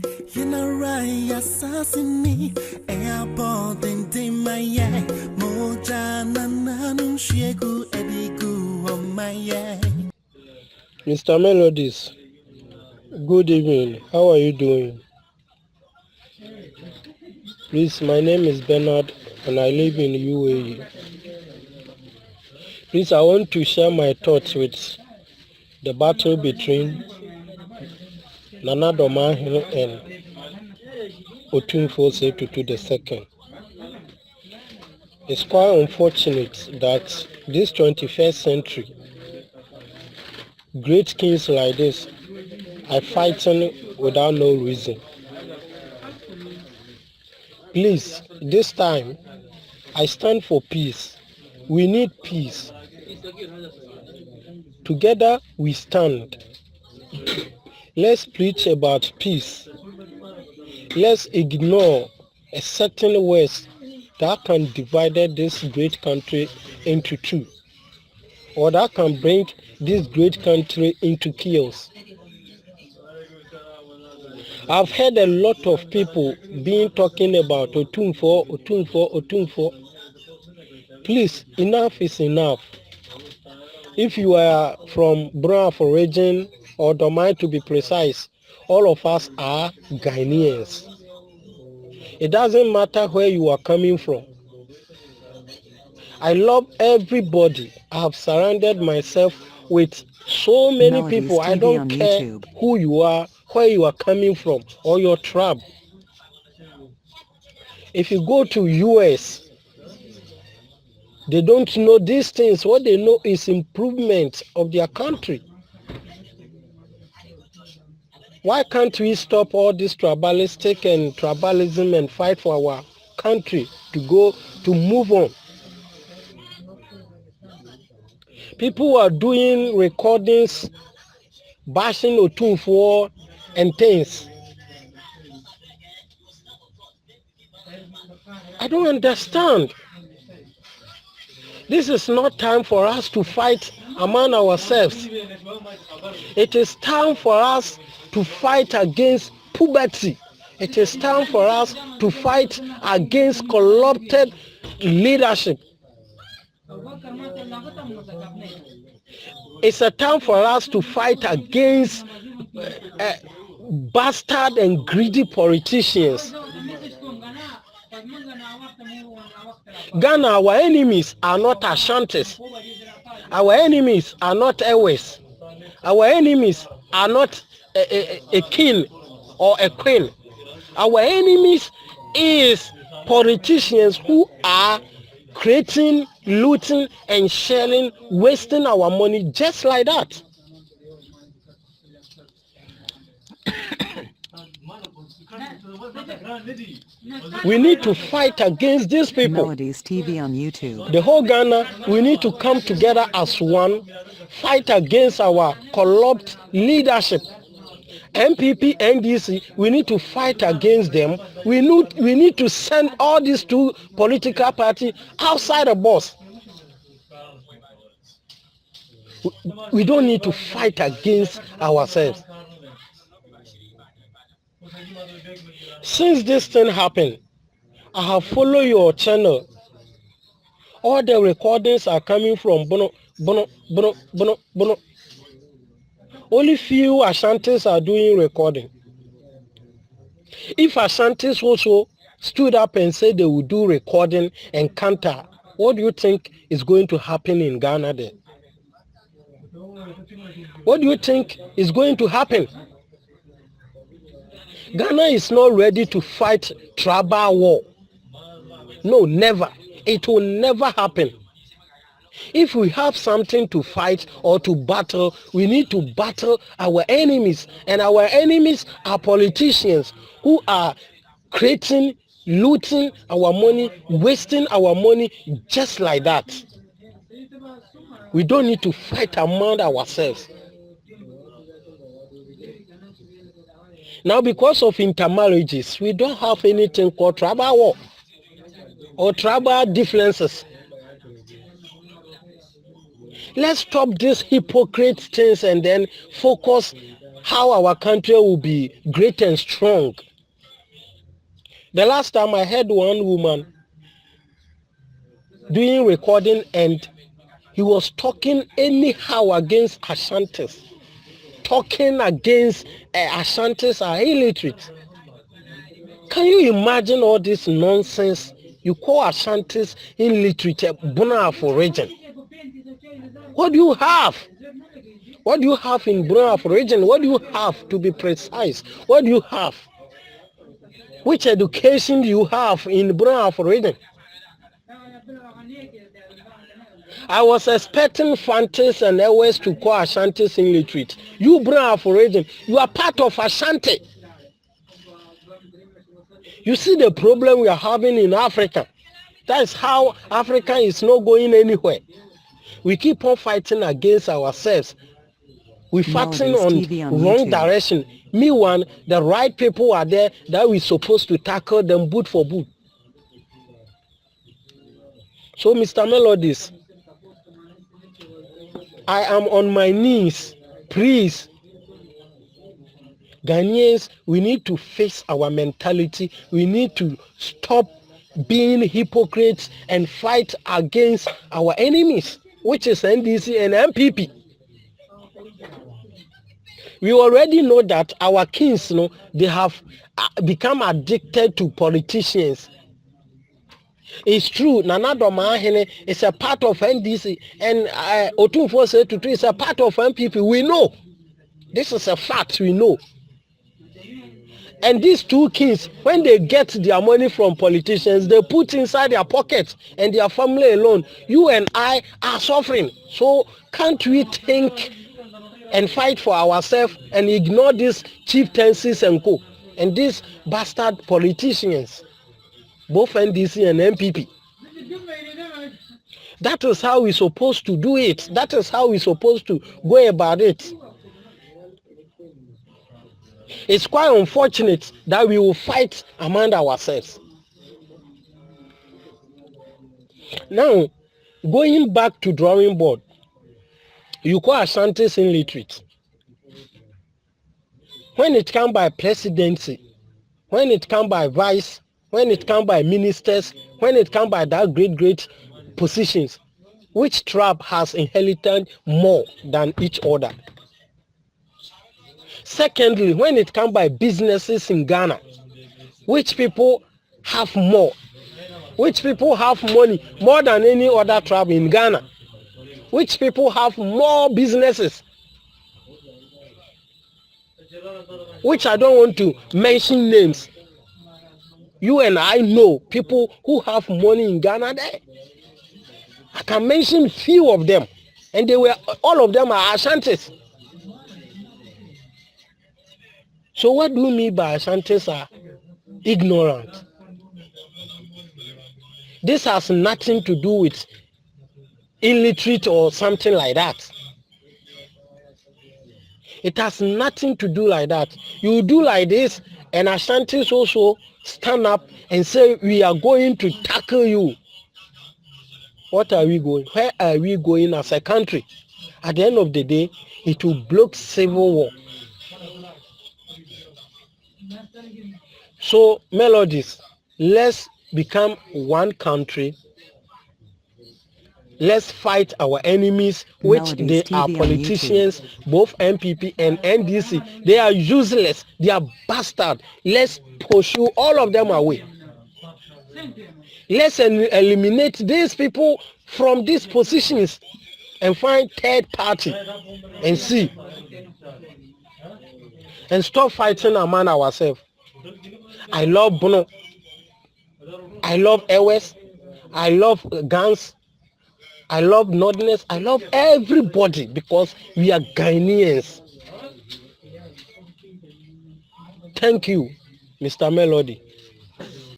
You know right, assassinate. Airport and my Mojana Nanu Shegu Edigu on my Mr. Melodies, good evening. How are you doing? Please, my name is Bernard and I live in UAE. Please, I want to share my thoughts with the battle between Dormaahene and Otumfuo II. It's quite unfortunate that this 21st century, great kings like this are fighting without no reason. Please, this time, I stand for peace. We need peace. Together we stand. Let's preach about peace. Let's ignore a certain words that can divide this great country into two, or that can bring this great country into chaos. I've heard a lot of people being talking about Otumfuo. Please, enough is enough. If you are from Dormaahene region, or Dormaahene to be precise, all of us are Ghanaians. It doesn't matter where you are coming from. I love everybody. I have surrounded myself with so many MELODIES people. I TV don't on care YouTube. who you are, where you are coming from, or your tribe. If you go to US, they don't know these things. What they know is improvement of their country. Why can't we stop all this tribalism and fight for our country to move on? People are doing recordings, bashing Otumfuo and things. I don't understand. This is not time for us to fight among ourselves. It is time for us to fight against poverty. It is time for us to fight against corrupted leadership. It's a time for us to fight against bastard and greedy politicians. Ghana, our enemies are not Ashantis. Our enemies are not Ewes. Our enemies are not a king or a queen. Our enemies is politicians who are creating, looting, and shelling, wasting our money just like that. We need to fight against these people. MELODIES TV on YouTube. The whole Ghana, we need to come together as one, fight against our corrupt leadership. MPP, NDC, we need to fight against them. We need to send all these two political parties outside the box. We don't need to fight against ourselves. Since this thing happened, I have followed your channel. All the recordings are coming from Bono. Only few Ashantis are doing recording. If Ashantis also stood up and said they would do recording and counter, what do you think is going to happen in Ghana then? What do you think is going to happen? Ghana is not ready to fight tribal war. No, never. It will never happen. If we have something to fight or to battle, we need to battle our enemies. And our enemies are politicians who are creating, looting our money, wasting our money just like that. We don't need to fight among ourselves. Now, because of intermarriages, we don't have anything called tribal war or tribal differences. Let's stop these hypocrite things and then focus how our country will be great and strong. The last time I heard one woman doing recording and he was talking anyhow against Ashantis, talking against Ashantis are illiterate. Can you imagine all this nonsense? You call Ashantis illiterate, Bonaafo region. What do you have? What do you have in Bonaafo region? What do you have, to be precise? What do you have? Which education do you have in Bonaafo region? I was expecting Fantis and Ewes to call Ashantis illiterate. You Bonaafo region, you are part of Ashanti. You see the problem we are having in Africa. That is how Africa is not going anywhere. We keep on fighting against ourselves. We're fighting on wrong direction. Meanwhile, the right people are there that we're supposed to tackle them boot for boot. So, Mr. Melodies, I am on my knees. Please, Ghanaians, we need to face our mentality. We need to stop being hypocrites and fight against our enemies, which is NDC and MPP. We already know that our kings, they have become addicted to politicians. It's true, Nana Dormaahene is a part of NDC, and Otumfuo said is a part of MPP. We know. This is a fact, we know. And these two kings, when they get their money from politicians, they put inside their pockets and their family alone. You and I are suffering. So can't we think and fight for ourselves and ignore these chieftaincies and co and these bastard politicians, both NDC and MPP? That is how we're supposed to do it. That is how we're supposed to go about it. It's quite unfortunate that we will fight among ourselves. Now, going back to drawing board, you call Ashantis illiterate. When it comes by presidency, when it comes by vice, when it comes by ministers, when it comes by that great positions, which tribe has inherited more than each other? Secondly, when it comes by businesses in Ghana, which people have more? Which people have money more than any other tribe in Ghana? Which people have more businesses? Which I don't want to mention names. You and I know people who have money in Ghana there. I can mention few of them, and all of them are Ashantis. So what do you mean by Ashantis are ignorant? This has nothing to do with illiterate or something like that. It has nothing to do like that. You do like this, and Ashantis also stand up and say, we are going to tackle you. What are we going? Where are we going as a country? At the end of the day, it will block civil war. So, Melodies, let's become one country. Let's fight our enemies, which they are politicians, both MPP and NDC. They are useless. They are bastard. Let's pursue all of them away. Let's eliminate these people from these positions and find third party and see. And stop fighting among ourselves. I love Bono. I love Ewes. I love Gans. I love Northerners. I love everybody because we are Ghanaians. Thank you, Mr. Melody.